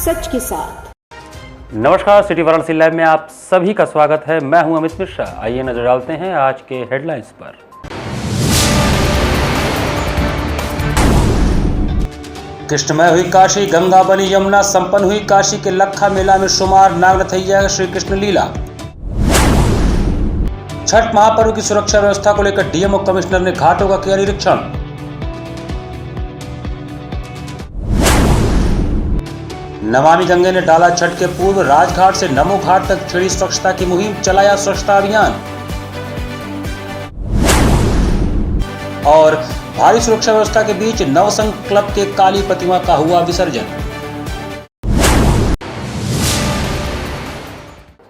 सच के साथ। नमस्कार, सिटी वाराणसी लाइव में आप सभी का स्वागत है। मैं हूं अमित मिश्रा। आइए नजर डालते हैं आज के हेडलाइंस पर। कृष्णमय हुई काशी, गंगा बनी यमुना, संपन्न हुई काशी के लखा मेला में शुमार नागनथैया श्री कृष्ण लीला। छठ महापर्व की सुरक्षा व्यवस्था को लेकर डीएम और कमिश्नर ने घाटों का किया निरीक्षण। नमामि गंगे ने डाला छठ के पूर्व, राजघाट से नमो घाट तक छिड़ी स्वच्छता की मुहिम, चलाया स्वच्छता अभियान। और भारी सुरक्षा व्यवस्था के बीच नवसंघ क्लब के काली प्रतिमा का हुआ विसर्जन।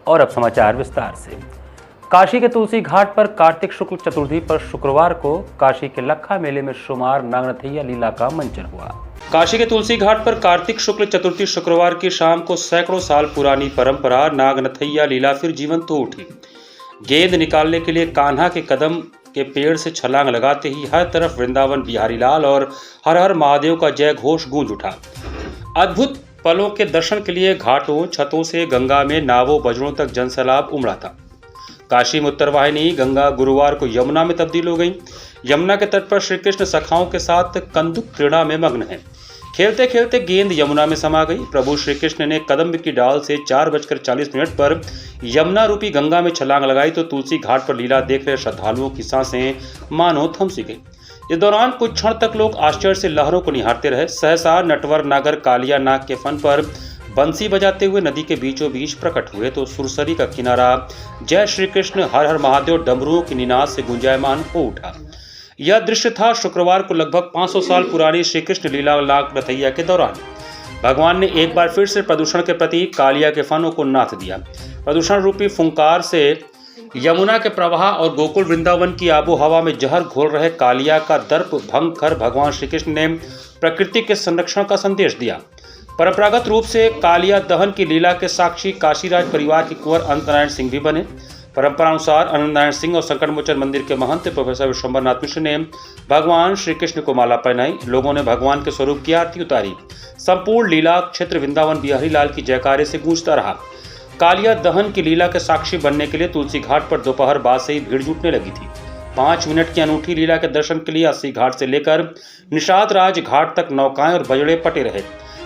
और अब समाचार विस्तार से। काशी के तुलसी घाट पर कार्तिक शुक्ल चतुर्थी पर शुक्रवार को काशी के लखा मेले में शुमार नागनथैया लीला का मंचन हुआ। काशी के तुलसी घाट पर कार्तिक शुक्ल चतुर्थी शुक्रवार की शाम को सैकड़ों साल पुरानी परंपरा नागनथैया लीला फिर जीवंत हो उठी। गेंद निकालने के लिए कान्हा के कदम के पेड़ से छलांग लगाते ही हर तरफ वृंदावन बिहारी लाल और हर हर महादेव का जय घोष गूंज उठा। अद्भुत पलों के दर्शन के लिए घाटों छतों से गंगा में नावों बजड़ों तक जनसैलाब उमड़ा था। काशी में उत्तरवाहिनी गंगा गुरुवार को यमुना में तब्दील हो गई। यमुना के तट पर श्री कृष्ण सखाओं के साथ कंदुक क्रीड़ा में मग्न है। खेलते खेलते गेंद यमुना में समा गई। प्रभु श्री कृष्ण ने कदम्ब की डाल से 4:40 पर यमुना रूपी गंगा में छलांग लगाई तो तुलसी घाट पर लीला देख रहे श्रद्धालुओं की सांसें मानो थम सी गई। इस दौरान कुछ क्षण तक लोग आश्चर्य से लहरों को निहारते रहे। सहसा नटवर नागर कालिया नाग के फन पर बंसी बजाते हुए नदी के बीचों बीच प्रकट हुए तो सुरसरी का किनारा जय श्री कृष्ण हर हर महादेव डमरुओं की निनाद से गुंजायमान हो उठा। यह दृश्य था शुक्रवार को लगभग 500 साल पुरानी श्री कृष्ण लीला नागनथैया के दौरान। भगवान ने एक बार फिर से प्रदूषण के प्रति कालिया के फनों को नाथ दिया। प्रदूषण रूपी फुंकार से यमुना के प्रवाह और गोकुल वृंदावन की आबो हवा में जहर घोल रहे कालिया का दर्प भंग कर भगवान श्री कृष्ण ने प्रकृति के संरक्षण का संदेश दिया। परंपरागत रूप से कालिया दहन की लीला के साक्षी काशीराज परिवार के कुंवर अनंत नारायण सिंह भी बने। परंपरा अनुसार अनंत नारायण सिंह और संकटमोचन मंदिर के महंत प्रोफेसर विश्वंभरनाथ मिश्र ने भगवान श्री कृष्ण को माला पहनाई। लोगों ने भगवान के स्वरूप की आरती उतारी। संपूर्ण लीला क्षेत्र वृंदावन बिहारी लाल की जयकारे से गूंजता रहा। कालिया दहन की लीला के साक्षी बनने के लिए तुलसी घाट पर दोपहर बाद से ही भीड़ जुटने लगी थी। 5 मिनट की अनूठी लीला के दर्शन के लिए 80 घाट से लेकर निषाद राज घाट तक नौकाएं और बजड़े पटे रहे।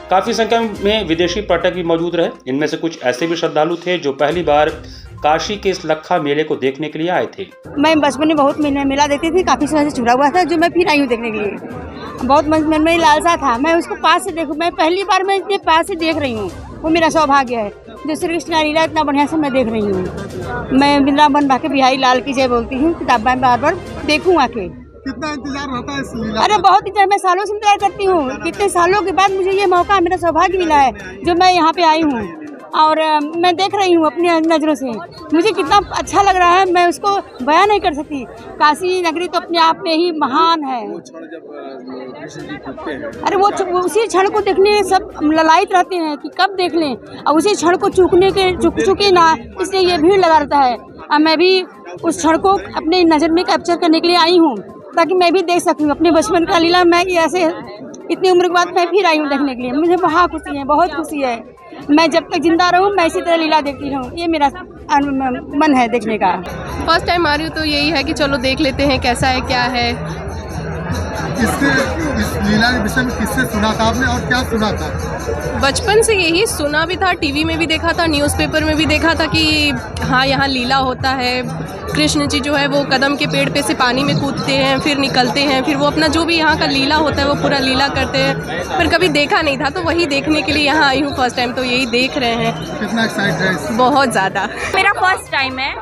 काफी संख्या में विदेशी पर्यटक भी मौजूद रहे। इनमें से कुछ ऐसे भी श्रद्धालु थे जो पहली बार काशी के इस लखा मेले को देखने के लिए आए थे। मैं बचपन में बहुत मेला देखती थी, काफी समय से छुड़ा हुआ था जो मैं फिर आई हूँ देखने के लिए। बहुत मन में लालसा था मैं उसको पास से देखूं। मैं पहली बार मैं इतने पास से देख रही हूँ, वो मेरा सौभाग्य है जो श्री कृष्ण लीला इतना बढ़िया से मैं देख रही हूँ। मैं वृंदावन बाके बिहारी लाल की जय बोलती हूँ। किताब में बार बार देखूँ आके। कितना इंतजार होता है इस लीला? अरे बहुत इंतजार, मैं सालों से इंतजार करती हूँ। कितने सालों के बाद मुझे ये मौका मेरा सौभाग्य मिला है जो मैं यहाँ पे आई हूँ और मैं देख रही हूँ अपनी नज़रों से। मुझे कितना अच्छा लग रहा है, मैं उसको बयान नहीं कर सकती। काशी नगरी तो अपने आप में ही महान है। अरे वो उसी क्षण को देखने सब ललायित रहते हैं कि कब देख लें और उसी क्षण को चूके ना, इसलिए ये भीड़ लगा रहता है। और मैं भी उस क्षण को अपने नज़र में कैप्चर करने के लिए आई हूँ ताकि मैं भी देख सकूँ अपने बचपन का लीला। मैं ऐसे इतनी उम्र के बाद मैं फिर आई हूँ देखने के लिए। मुझे बहुत खुशी है, बहुत खुशी है। मैं जब तक जिंदा रहूँ मैं इसी तरह लीला देखती रहूँ, ये मेरा मन है देखने का। फर्स्ट टाइम आ रही हूँ तो यही है कि चलो देख लेते हैं कैसा है क्या है। इस लीला के विषय में किससे सुना था आपने और क्या सुना था? बचपन से यही सुना भी था, टीवी में भी देखा था, न्यूज़पेपर में भी देखा था कि हाँ यहाँ लीला होता है। कृष्ण जी जो है वो कदम के पेड़ पे से पानी में कूदते हैं, फिर निकलते हैं, फिर वो अपना जो भी यहाँ का लीला होता है वो पूरा लीला करते हैं। पर कभी देखा नहीं था तो वही देखने के लिए यहाँ आई हूँ फर्स्ट टाइम, तो यही देख रहे हैं। कितना एक्साइटेड है? बहुत ज़्यादा। मेरा फर्स्ट टाइम है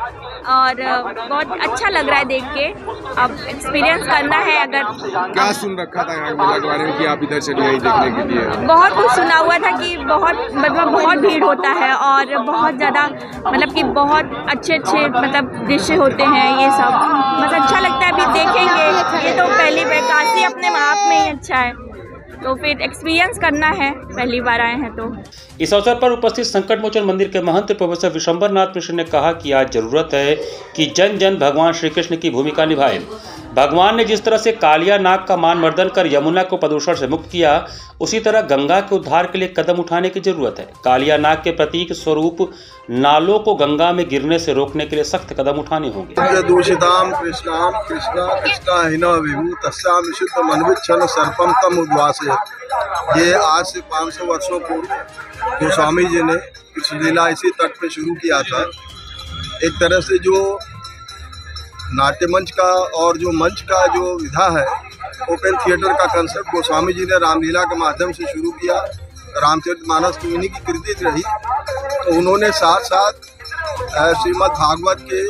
और बहुत अच्छा लग रहा है देख के। अब एक्सपीरियंस करना है। अगर क्या सुन रखा था यहाँ मेला के बारे में कि आप इधर चली आई देखने के लिए? बहुत कुछ सुना हुआ था कि बहुत भीड़ होता है और बहुत ज़्यादा मतलब कि बहुत अच्छे मतलब दृश्य होते हैं। ये सब मतलब अच्छा लगता है। अभी देखेंगे। ये तो पहली बार काशी अपने आप में ही अच्छा है तो फिर एक्सपीरियंस करना है, पहली बार आए हैं तो। इस अवसर पर उपस्थित संकटमोचन मंदिर के महंत प्रोफेसर विश्वंभरनाथ मिश्र ने कहा कि आज जरूरत है कि जन जन भगवान श्री कृष्ण की भूमिका निभाए। भगवान ने जिस तरह से कालिया नाग का मान मर्दन कर यमुना को प्रदूषण से मुक्त किया, उसी तरह गंगा के उद्धार के लिए कदम उठाने की जरूरत है। कालिया नाग के प्रतीक स्वरूप नालों को गंगा में गिरने से रोकने के लिए सख्त कदम उठाने होंगे। दूषिताम कृष्णाम कृष्णा कृष्णा हिना विभू तस्याम विशुद्ध मनविच्छन सर्पम तम उद्वासे। ये आज से 500 वर्षों पूर्व गोस्वामी जी ने कृष्ण लीला इसी तट पे शुरू किया था। एक तरह से जो नाट्य मंच का और जो मंच का जो विधा है, ओपन थिएटर का कंसेप्ट गोस्वामी जी ने रामलीला के माध्यम से शुरू किया। रामचरितमानस की उन्हीं की कृति रही, तो उन्होंने साथ साथ श्रीमद् भागवत के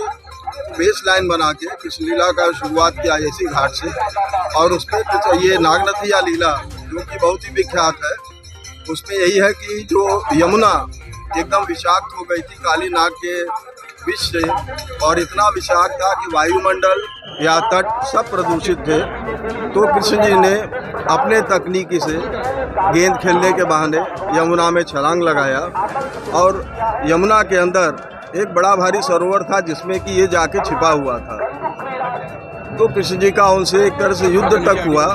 बेस लाइन बना के कृष्ण लीला का शुरुआत किया इसी घाट से। और उस पर ये नागनथिया लीला जो कि बहुत ही विख्यात है, उसमें यही है कि जो यमुना एकदम विषाक्त हो गई थी काली नाग के विष से, और इतना विषाक्त था कि वायुमंडल या तट सब प्रदूषित थे। तो कृष्ण जी ने अपने तकनीकी से गेंद खेलने के बहाने यमुना में छलांग लगाया, और यमुना के अंदर एक बड़ा भारी सरोवर था जिसमें कि ये जाके छिपा हुआ था। तो कृष्ण जी का उनसे एक तरह से युद्ध तक हुआ।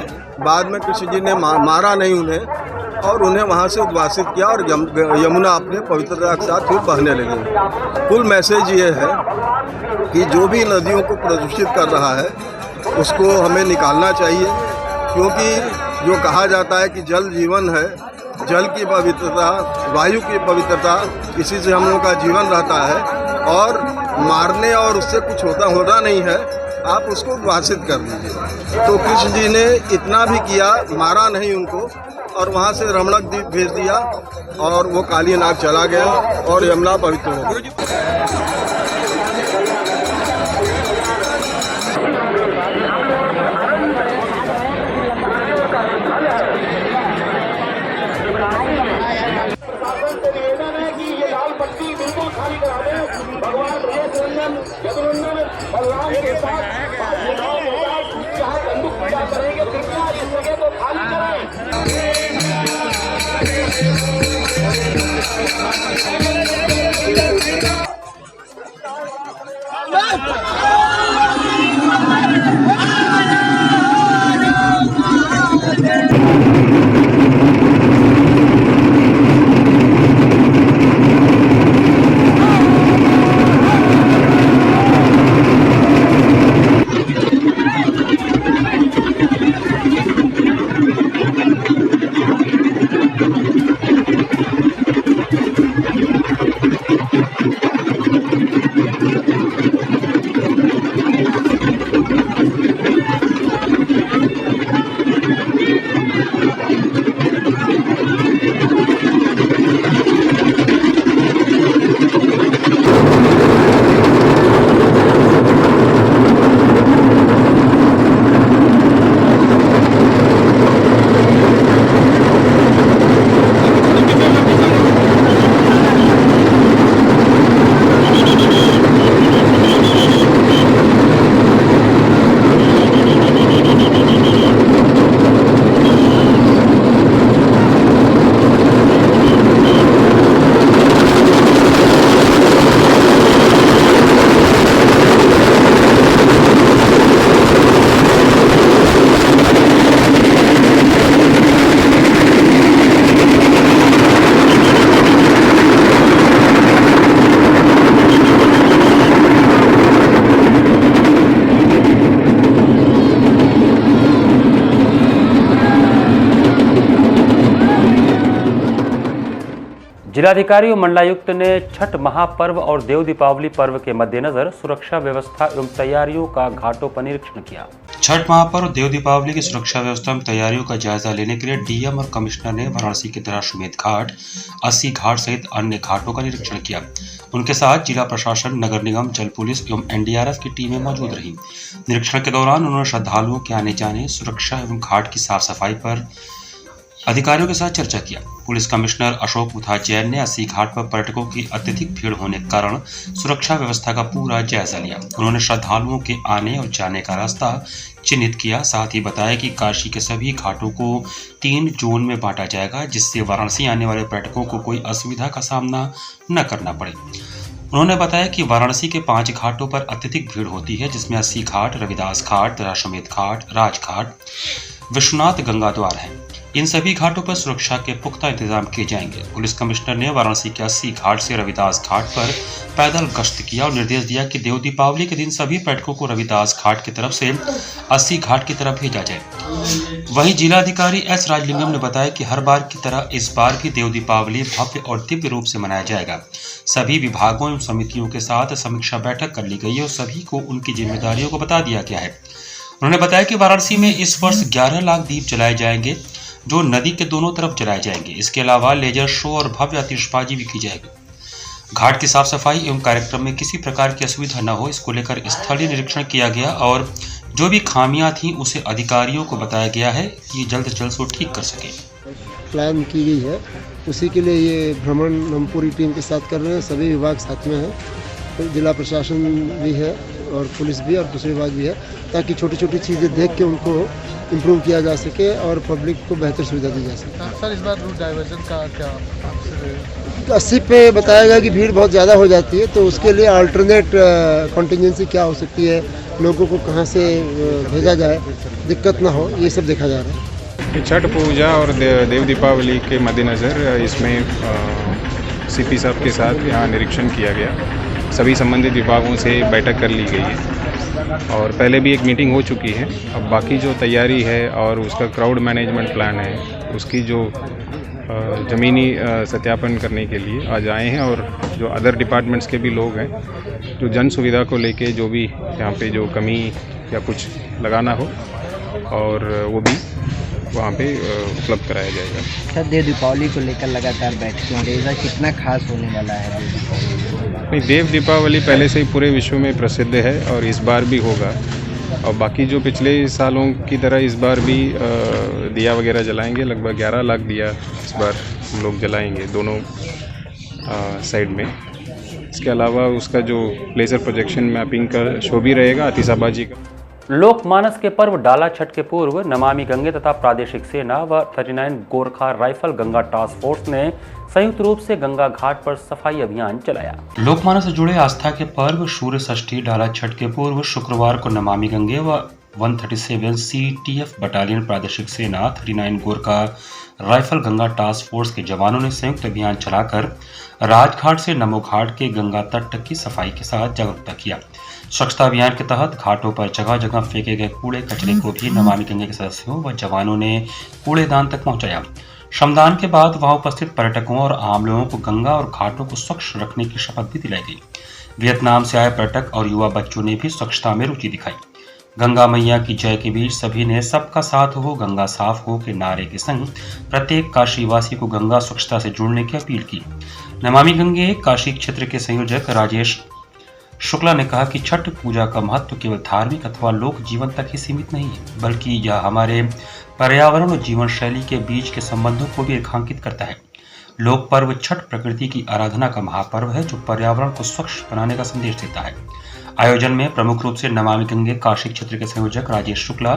बाद में कृष्ण जी ने मारा नहीं उन्हें, और उन्हें वहाँ से उद्वासित किया, और यमुना अपने पवित्रता के साथ फिर बहने लगी। कुल मैसेज ये है कि जो भी नदियों को प्रदूषित कर रहा है उसको हमें निकालना चाहिए, क्योंकि जो कहा जाता है कि जल जीवन है, जल की पवित्रता, वायु की पवित्रता, इसी से हम लोगों का जीवन रहता है। और मारने और उससे कुछ होना नहीं है, आप उसको उद्वासित कर दीजिए। तो कृष्ण जी ने इतना भी किया, मारा नहीं उनको, और वहाँ से रमणक द्वीप भेज दिया, और वो काली नाग चला गया और यमुना पवित्र हो गई। जिलाधिकारी और मंडलायुक्त ने छठ महापर्व और देव दीपावली पर्व के मद्देनजर सुरक्षा व्यवस्था एवं तैयारियों का घाटों पर निरीक्षण किया। छठ महापर्व और देव दीपावली की सुरक्षा व्यवस्था एवं तैयारियों का जायजा लेने के लिए डीएम और कमिश्नर ने वाराणसी के दराश्वमेध घाट, 80 घाट सहित अन्य घाटों का निरीक्षण किया। उनके साथ जिला प्रशासन, नगर निगम, जल पुलिस एवं एनडीआरएफ की टीमें मौजूद रहीं। निरीक्षण के दौरान उन्होंने श्रद्धालुओं के आने जाने, सुरक्षा एवं घाट की साफ सफाई पर अधिकारियों के साथ चर्चा किया। पुलिस कमिश्नर अशोक मुथाज जैन ने 80 घाट पर पर्यटकों की अत्यधिक भीड़ होने के कारण सुरक्षा व्यवस्था का पूरा जायजा लिया। उन्होंने श्रद्धालुओं के आने और जाने का रास्ता चिन्हित किया। साथ ही बताया कि काशी के सभी घाटों को 3 जोन में बांटा जाएगा, जिससे वाराणसी आने वाले पर्यटकों को कोई असुविधा का सामना न करना पड़े। उन्होंने बताया कि वाराणसी के 5 घाटों पर अत्यधिक भीड़ होती है, जिसमें 80 घाट, रविदास घाट, दशाश्वमेध घाट, राजघाट, विश्वनाथ गंगा द्वार है। इन सभी घाटों पर सुरक्षा के पुख्ता इंतजाम किए जाएंगे। पुलिस कमिश्नर ने वाराणसी के 80 घाट से रविदास घाट पर पैदल गश्त किया और निर्देश दिया कि देव दीपावली के दिन सभी पर्यटकों को रविदास घाट की तरफ से 80 घाट की तरफ भेजा जाए। वहीं जिलाधिकारी एस राजलिंगम ने बताया कि हर बार की तरह इस बार भी देव दीपावली भव्य और दिव्य रूप से मनाया जाएगा। सभी विभागों एवं समितियों के साथ समीक्षा बैठक कर ली गई है और सभी को उनकी जिम्मेदारियों को बता दिया गया है। उन्होंने बताया कि वाराणसी में इस वर्ष 11 लाख दीप जलाए जाएंगे, जो नदी के दोनों तरफ जलाए जाएंगे। इसके अलावा लेजर शो और भव्य आतिशबाजी भी की जाएगी। घाट की साफ सफाई एवं कार्यक्रम में किसी प्रकार की असुविधा न हो, इसको लेकर स्थलीय निरीक्षण किया गया और जो भी खामियां थीं उसे अधिकारियों को बताया गया है कि जल्द से जल्द वो ठीक कर सके। प्लान की गई है, उसी के लिए ये भ्रमण हम पूरी टीम के साथ कर रहे हैं। सभी विभाग साथ में हैं, जिला प्रशासन भी है और पुलिस भी और दूसरे विभाग भी है, ताकि छोटी छोटी चीज़ें देख के उनको इम्प्रूव किया जा सके और पब्लिक को बेहतर सुविधा दी जा सके। सर, इस बार रूट डाइवर्जन का क्या आपसे 80 पे बताया गया कि भीड़ बहुत ज़्यादा हो जाती है, तो उसके लिए अल्टरनेट कॉन्टीजेंसी क्या हो सकती है, लोगों को कहाँ से भेजा जाए, दिक्कत ना हो, ये सब देखा जा रहा है। छठ पूजा और देव दीपावली के मद्देनज़र इसमें सीपी साहब के साथ यहाँ निरीक्षण किया गया। सभी संबंधित विभागों से बैठक कर ली गई है और पहले भी एक मीटिंग हो चुकी है। अब बाकी जो तैयारी है और उसका क्राउड मैनेजमेंट प्लान है, उसकी जो ज़मीनी सत्यापन करने के लिए आज आए हैं और जो अदर डिपार्टमेंट्स के भी लोग हैं, जो जन सुविधा को लेके जो भी यहाँ पे जो कमी या कुछ लगाना हो और वो भी वहाँ पे उपलब्ध कराया जाएगा। सर, देव दीपावली को लेकर लगातार बैठकें हो रही है, कितना खास होने वाला है देव दीपावली? नहीं, देव दीपावली पहले से ही पूरे विश्व में प्रसिद्ध है और इस बार भी होगा। और बाकी जो पिछले सालों की तरह इस बार भी दिया वगैरह जलाएंगे। लगभग 11 लाख दिया इस बार हम लोग जलाएंगे दोनों साइड में। इसके अलावा उसका जो लेज़र प्रोजेक्शन मैपिंग का शो भी रहेगा, आतिशबाजी का। लोकमानस के पर्व डाला छठ के पूर्व नमामि गंगे तथा प्रादेशिक सेना व 39 Gorkha rifle Ganga task force ने संयुक्त रूप से गंगा घाट पर सफाई अभियान चलाया। लोकमानस से जुड़े आस्था के पर्व सूर्य षष्ठी डाला छठ के पूर्व शुक्रवार को नमामि गंगे व 137 CTF बटालियन प्रादेशिक सेना 39 Gorkha rifle Ganga task force के जवानों ने संयुक्त अभियान चलाकर राजघाट से नमो घाट के गंगा तट की सफाई के साथ जागरूकता किया। स्वच्छता अभियान के तहत घाटों पर जगह जगह फेंके गए कूड़े कचरे को भी नमामि गंगे के सदस्यों व जवानों ने कूड़ेदान तक पहुंचाया। श्रमदान के बाद वहां उपस्थित पर्यटकों और आम लोगों को गंगा और घाटों को स्वच्छ रखने की शपथ भी दिलाई गई। वियतनाम से आए पर्यटक और युवा बच्चों ने भी स्वच्छता में रुचि दिखाई। गंगा मैया की जय के बीच सभी ने सबका साथ हो गंगा साफ हो के नारे के संग प्रत्येक काशीवासी को गंगा स्वच्छता से जुड़ने की अपील की। नमामि गंगे काशी क्षेत्र के संयोजक राजेश शुक्ला ने कहा कि छठ पूजा का महत्व केवल धार्मिक अथवा लोक जीवन तक ही सीमित नहीं है, बल्कि यह हमारे पर्यावरण और जीवन शैली के बीच के संबंधों को भी रेखांकित करता है। लोक पर्व छठ प्रकृति की आराधना का महापर्व है, जो पर्यावरण को स्वच्छ बनाने का संदेश देता है। आयोजन में प्रमुख रूप से नमामि गंगे काशी क्षेत्र के संयोजक राजेश शुक्ला,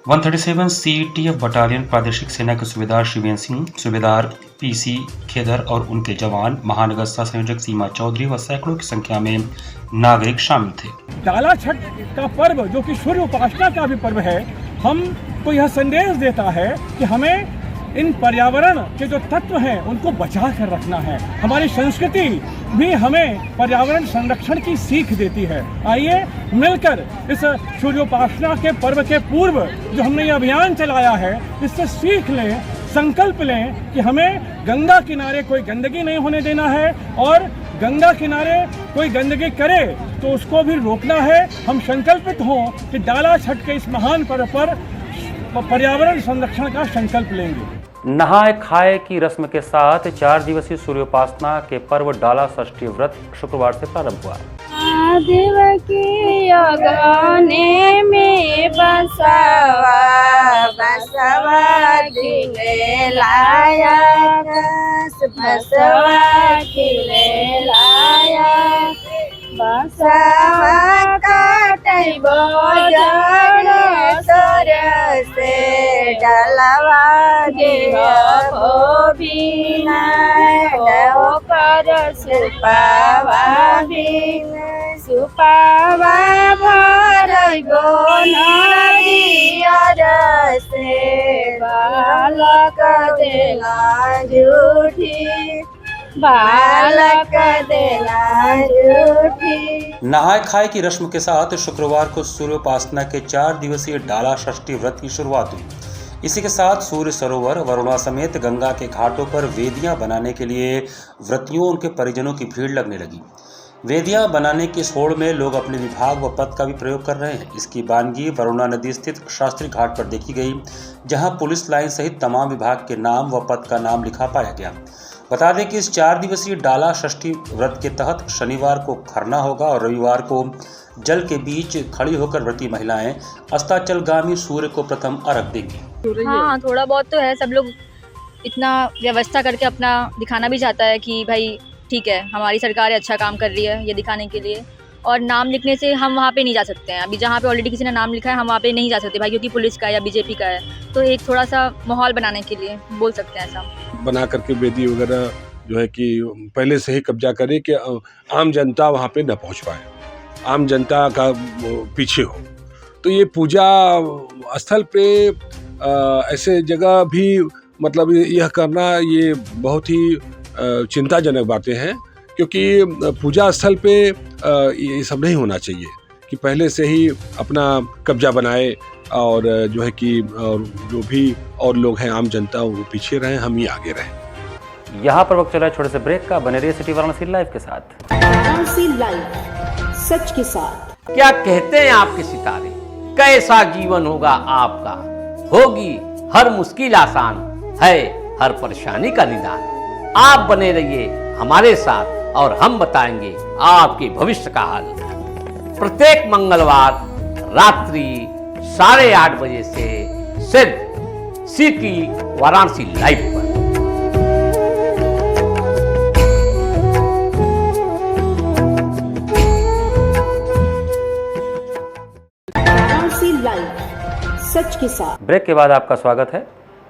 137 CTF बटालियन प्रादेशिक सेना के सूबेदार शिवेंद्र सिंह, सूबेदार PC खेदर और उनके जवान, महानगर सह संयोजक सीमा चौधरी व सैकड़ों की संख्या में नागरिक शामिल थे। डाला छठ का पर्व, जो कि सूर्य उपासना का भी पर्व है, हमको यह संदेश देता है कि हमें इन पर्यावरण के जो तत्व हैं उनको बचा कर रखना है। हमारी संस्कृति भी हमें पर्यावरण संरक्षण की सीख देती है। आइए मिलकर इस सूर्योपासना के पर्व के पूर्व जो हमने ये अभियान चलाया है, इससे सीख लें, संकल्प लें कि हमें गंगा किनारे कोई गंदगी नहीं होने देना है और गंगा किनारे कोई गंदगी करे तो उसको भी रोकना है। हम संकल्पित हों कि डाला छठ के इस महान पर्व पर पर्यावरण संरक्षण का संकल्प लेंगे। नहाए खाए की रस्म के साथ 4 दिवसीय सूर्योपासना के पर्व डाला षष्ठी व्रत शुक्रवार से प्रारंभ हुआ। देव की अगने में बसवा खिले लाया, बसवा खिले लाया, बसवा काटबो जन सर से डलवा दे हो बिना कर सुपावा बिन सुपावा भरैबो नदियर से बालक देला झूठी बालक देला झूठी। नहाय खाए की रस्म के साथ शुक्रवार को सूर्योपासना के 4 दिवसीय डाला षष्ठी व्रत की शुरुआत हुई। इसी के साथ सूर्य सरोवर वरुणा समेत गंगा के घाटों पर वेदियां बनाने के लिए व्रतियों उनके परिजनों की भीड़ लगने लगी। वेदियां बनाने की इस होड़ में लोग अपने विभाग व पद का भी प्रयोग कर रहे हैं। इसकी वानगी वरुणा नदी स्थित शास्त्री घाट पर देखी गई, जहां पुलिस लाइन सहित तमाम विभाग के नाम व पद का नाम लिखा पाया गया। बता दें कि इस 4 दिवसीय डाला षष्ठी व्रत के तहत शनिवार को खरना होगा और रविवार को जल के बीच खड़ी होकर व्रती महिलाएं अस्ताचलगामी सूर्य को प्रथम अर्घ देंगी। हाँ, थोड़ा बहुत तो है। सब लोग इतना व्यवस्था करके अपना दिखाना भी चाहता है कि भाई ठीक है, हमारी सरकार अच्छा काम कर रही है, ये दिखाने के लिए। और नाम लिखने से हम वहाँ पे नहीं जा सकते हैं। अभी जहाँ पे ऑलरेडी किसी ने नाम लिखा है हम वहाँ पे नहीं जा सकते भाई, क्योंकि पुलिस का है या बीजेपी का है। तो एक थोड़ा सा माहौल बनाने के लिए बोल सकते हैं ऐसा बना करके वेदी वगैरह जो है कि पहले से ही कब्जा करे कि आम जनता वहाँ पे न पहुँच पाए, आम जनता का पीछे हो। तो ये पूजा स्थल पे ऐसे जगह भी मतलब यह करना ये बहुत ही चिंताजनक बातें हैं, क्योंकि पूजा स्थल पे ये सब नहीं होना चाहिए कि पहले से ही अपना कब्जा बनाए और जो है कि जो भी और लोग हैं आम जनता वो पीछे रहें, हम ही आगे रहें। यहाँ पर वक्त चला है छोटे से ब्रेक का। बने रहिए सिटी वाराणसी लाइव के साथ। वाराणसी लाइव, सच के साथ। क्या कहते हैं आपके सितारे, कैसा जीवन होगा आपका, होगी हर मुश्किल आसान, है हर परेशानी का निदान। आप बने रहिए हमारे साथ और हम बताएंगे आपके भविष्य का हाल। प्रत्येक मंगलवार रात्रि 8:30 बजे से सिर्फ सिटी वाराणसी लाइव पर। वाराणसी लाइव, सच के साथ। ब्रेक के बाद आपका स्वागत है।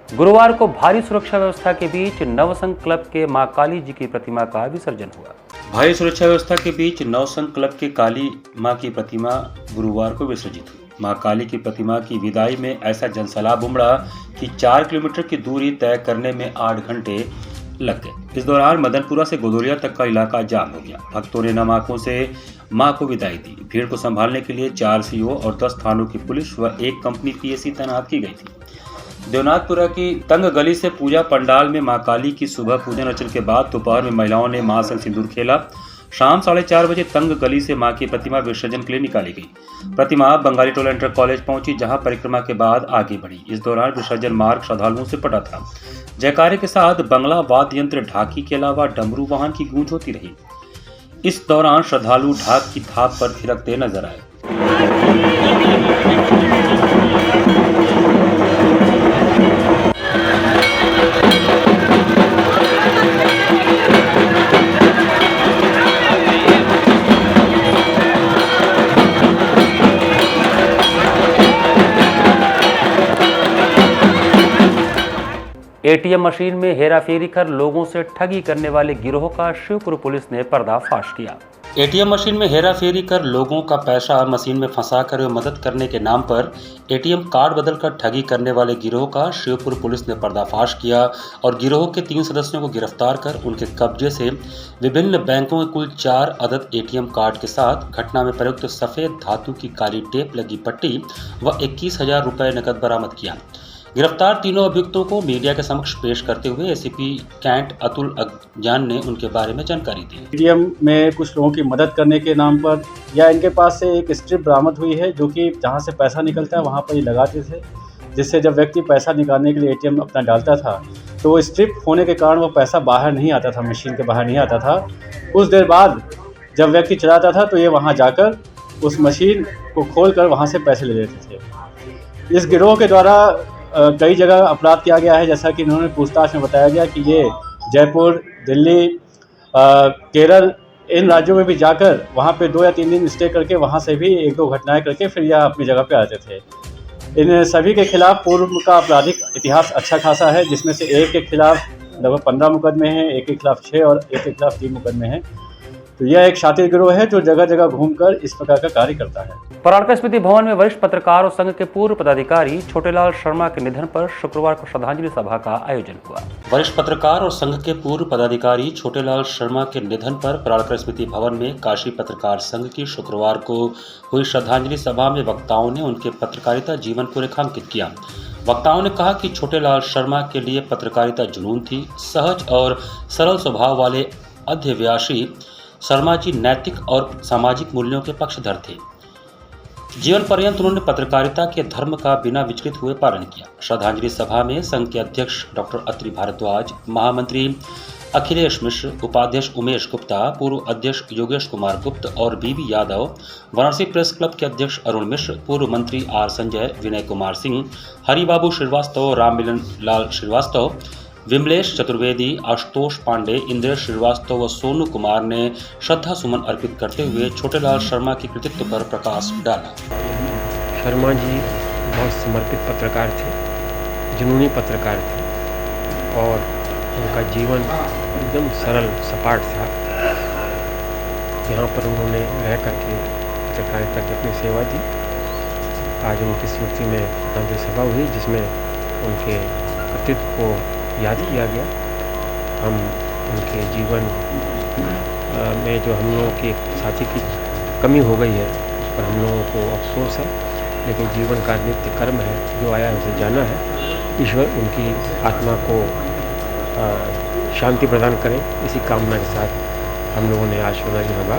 गुरुवार को भारी सुरक्षा व्यवस्था के बीच नवसंघ क्लब के मां काली जी की प्रतिमा का विसर्जन हुआ। भारी सुरक्षा व्यवस्था के बीच नवसंघ क्लब के काली मां की प्रतिमा गुरुवार को विसर्जित हुई। मां काली की प्रतिमा की विदाई में ऐसा जनसैलाब उमड़ा कि 4 किलोमीटर की दूरी तय करने में 8 घंटे लग गए। इस दौरान मदनपुरा से गोदोलिया तक का इलाका जाम हो गया। भक्तों ने नम आंखों से मां को विदाई दी। भीड़ को संभालने के लिए 4 सीओ और 10 थानों की पुलिस व 1 कंपनी पीएसी तैनात की गई थी। देवनाथपुरा की तंग गली से पूजा पंडाल में मां काली की सुबह पूजन अर्चन के बाद दोपहर में महिलाओं ने मां संग सिंदूर खेला। शाम 4:30 बजे तंग गली से मां की प्रतिमा विसर्जन के लिए निकाली गई। प्रतिमा बंगाली टोला इंटर कॉलेज पहुंची, जहां परिक्रमा के बाद आगे बढ़ी। इस दौरान विसर्जन मार्ग श्रद्धालुओं से पटा था। जयकारे के साथ बंगला वाद्य यंत्र, ढाकी के अलावा डमरू वाहन की गूंज होती रही। इस दौरान श्रद्धालु ढाक की थाप पर थिरकते नजर आए। एटीएम मशीन में हेराफेरी कर लोगों से ठगी करने वाले गिरोह का शिवपुर पुलिस ने पर्दाफाश किया। एटीएम मशीन में हेराफेरी कर लोगों का पैसा मशीन में फंसाकर मदद करने के नाम पर एटीएम कार्ड बदलकर ठगी करने वाले गिरोह का शिवपुर पुलिस ने पर्दाफाश किया और गिरोह के 3 सदस्यों को गिरफ्तार कर उनके कब्जे से विभिन्न बैंकों में कुल 4 अदद एटीएम कार्ड के साथ घटना में प्रयुक्त सफेद धातु की काली टेप लगी पट्टी व 21,000 रुपये नकद बरामद किया। गिरफ्तार तीनों अभियुक्तों को मीडिया के समक्ष पेश करते हुए एसीपी कैंट अतुल अज्ञान ने उनके बारे में जानकारी दी। एटीएम में कुछ लोगों की मदद करने के नाम पर या इनके पास से एक स्ट्रिप बरामद हुई है, जो कि जहां से पैसा निकलता है वहां पर ये लगाते थे, जिससे जब व्यक्ति पैसा निकालने के लिए एटीएम अपना डालता था तो वो स्ट्रिप होने के कारण वो पैसा बाहर नहीं आता था, मशीन के बाहर नहीं आता था। कुछ देर बाद जब व्यक्ति चलाता था तो ये वहाँ जाकर उस मशीन को खोल कर वहाँ से पैसे ले लेते थे। इस गिरोह के द्वारा कई जगह अपराध किया गया है, जैसा कि इन्होंने पूछताछ में बताया गया कि ये जयपुर, दिल्ली, केरल, इन राज्यों में भी जाकर वहाँ पे 2 या 3 दिन स्टे करके वहाँ से भी 1-2 घटनाएं करके फिर यह अपनी जगह पे आते थे। इन सभी के खिलाफ पूर्व का आपराधिक इतिहास अच्छा खासा है, जिसमें से एक के खिलाफ लगभग 15 मुकदमे हैं, एक के खिलाफ 6 और एक के खिलाफ 3 मुकदमे हैं। तो यह एक शातिर गिरोह है जो जगह जगह घूमकर इस प्रकार का कार्य करता है। पराड़का स्मृति भवन में वरिष्ठ पत्रकारों संघ के पूर्व पदाधिकारी छोटेलाल शर्मा के निधन पर शुक्रवार को श्रद्धांजलि सभा का आयोजन हुआ। वरिष्ठ पत्रकार और संघ के पूर्व पदाधिकारी छोटेलाल शर्मा के निधन पर पराड़का स्मृति भवन में काशी पत्रकार संघ की शुक्रवार को हुई श्रद्धांजलि सभा में वक्ताओं ने उनके पत्रकारिता जीवन को रेखांकित किया। वक्ताओं ने कहा कि छोटेलाल शर्मा के लिए पत्रकारिता जुनून थी। सहज और सरल स्वभाव वाले अध्यवसायी शर्मा जी नैतिक और सामाजिक मूल्यों के पक्षधर थे। जीवन पर्यंत उन्होंने पत्रकारिता के धर्म का बिना विचलित हुए पालन किया। श्रद्धांजलि सभा में संघ के अध्यक्ष डॉक्टर अत्रि भारद्वाज, महामंत्री अखिलेश मिश्र, उपाध्यक्ष उमेश गुप्ता, पूर्व अध्यक्ष योगेश कुमार गुप्त और बीबी यादव, वाराणसी प्रेस क्लब के अध्यक्ष अरुण मिश्र, पूर्व मंत्री आर संजय, विनय कुमार सिंह, हरिबाबू श्रीवास्तव, राम मिलन लाल श्रीवास्तव, विमलेश चतुर्वेदी, आशुतोष पांडे, इंद्रेश श्रीवास्तव व सोनू कुमार ने श्रद्धा सुमन अर्पित करते हुए छोटेलाल शर्मा के कृतित्व पर प्रकाश डाला। शर्मा जी बहुत समर्पित पत्रकार थे, जुनूनी पत्रकार थे और उनका जीवन एकदम सरल सपाट था। यहाँ पर उन्होंने रह करके पत्रकारिता की अपनी सेवा दी। आज उनकी स्मृति में श्रद्धांजलि सभा हुई जिसमें उनके कृतित्व को याद किया गया। हम उनके जीवन में जो हम लोगों के साथी की कमी हो गई है उस पर हम लोगों को अफसोस है, लेकिन जीवन का नित्य कर्म है, जो आया है उसे जाना है। ईश्वर उनकी आत्मा को शांति प्रदान करें, इसी कामना के साथ हम लोगों ने आज श्रद्धांजलि सभा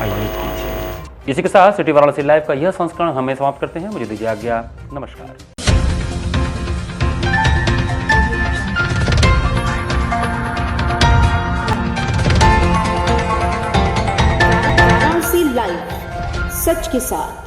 आयोजित की थी। इसी के साथ सिटी वाराणसी लाइव का यह संस्करण हमें समाप्त करते हैं। मुझे दीजिए आज्ञा। नमस्कार। लाइव सच के साथ।